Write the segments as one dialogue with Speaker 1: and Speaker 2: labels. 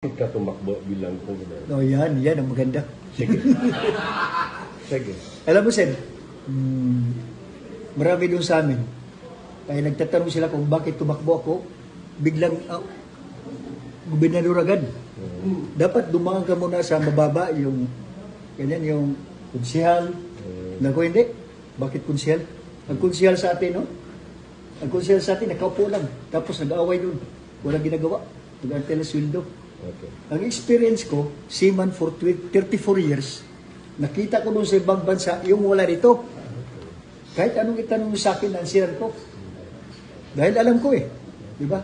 Speaker 1: Ka tumakbo bilang Congress.
Speaker 2: No, yan ang maganda.
Speaker 1: Sige. Sige.
Speaker 2: Alam mo, Sen, marami doon sa amin. Kaya nagtatanong sila kung bakit tumakbo ako, biglang gobernador agad. Dapat dumaan ka muna sa mababa, yung ganyan, yung konsihal. Naku, hindi. Bakit konsihal? Ang konsihal sa atin, no? Ang konsihal sa atin, nakaupo lang. Tapos nag-aaway doon. Walang ginagawa. Nag-antela sweldo.
Speaker 1: Okay.
Speaker 2: Ang experience ko, seaman for 34 years, nakita ko doon sa ibang bansa, yung wala dito. Kahit anong itanong sa akin, answeran ko. Dahil alam ko eh. Di ba?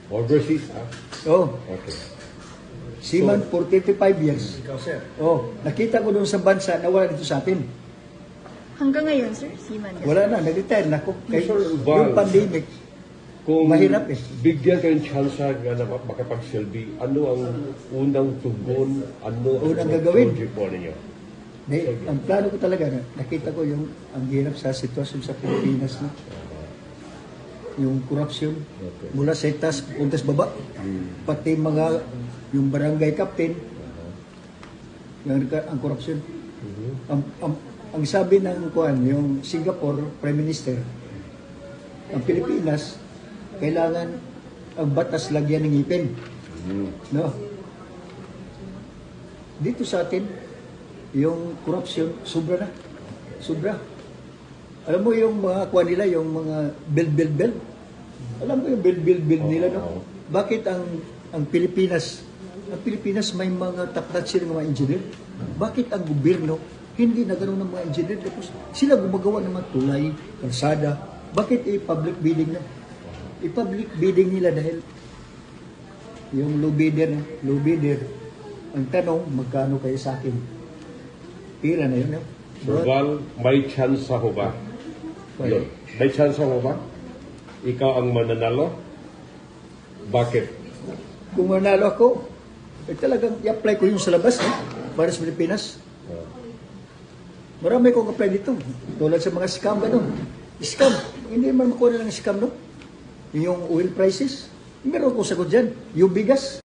Speaker 1: Overseas, ha?
Speaker 2: Oo.
Speaker 1: Okay.
Speaker 2: Seaman for 35 years.
Speaker 1: Ikaw, sir.
Speaker 2: Oo. Nakita ko doon sa bansa na wala dito sa atin.
Speaker 3: Hanggang ngayon, sir, seaman ka.
Speaker 2: Wala na, nag-retire na ako. Kaya
Speaker 1: Sir, Val,
Speaker 2: yung pandemic,
Speaker 1: Kung
Speaker 2: mahirap eh.
Speaker 1: bigyan kayong chance na makapagsilbi, ano ang unang tugon, ano ang
Speaker 2: Unang gagawin?
Speaker 1: project po ninyo?
Speaker 2: ang plano ko talaga, nakita ko yung ang hirap sa sitwasyon sa Pilipinas na. Yung corruption,
Speaker 1: Okay.
Speaker 2: mula sa taas, puntas baba. Pati mga, yung barangay captain, ang corruption. Ang sabi ng kuan, yung Singapore Prime Minister, ang Pilipinas, kailangan ang batas lagyan ng ngipin. No? Dito sa atin, yung corruption, sobra na. Sobra. Alam mo yung mga kuha nila, yung mga bel. Alam mo yung bel nila, no? Bakit ang Pilipinas may mga tapat silang mga engineer? Bakit ang gobyerno hindi na gano'n ng mga engineer? Tapos sila gumagawa ng mga tulay, kalsada. Bakit i-public bidding na? I-public bidding nila dahil yung low bidder, ang tanong, magkano kayo sa akin? Pira na yun, no?
Speaker 1: Sir Val, may chance ho ba? Yun. May chance ho ba? Ikaw ang mananalo? Bakit?
Speaker 2: Kung manalo ako, talagang i-apply ko yung sa labas, para sa Pilipinas. Marami kong apply dito. Tulad sa mga scam, gano'n. Scam. Hindi man makuha ng scam, no? Yung oil prices. Meron ko sagot dyan. Yung bigas.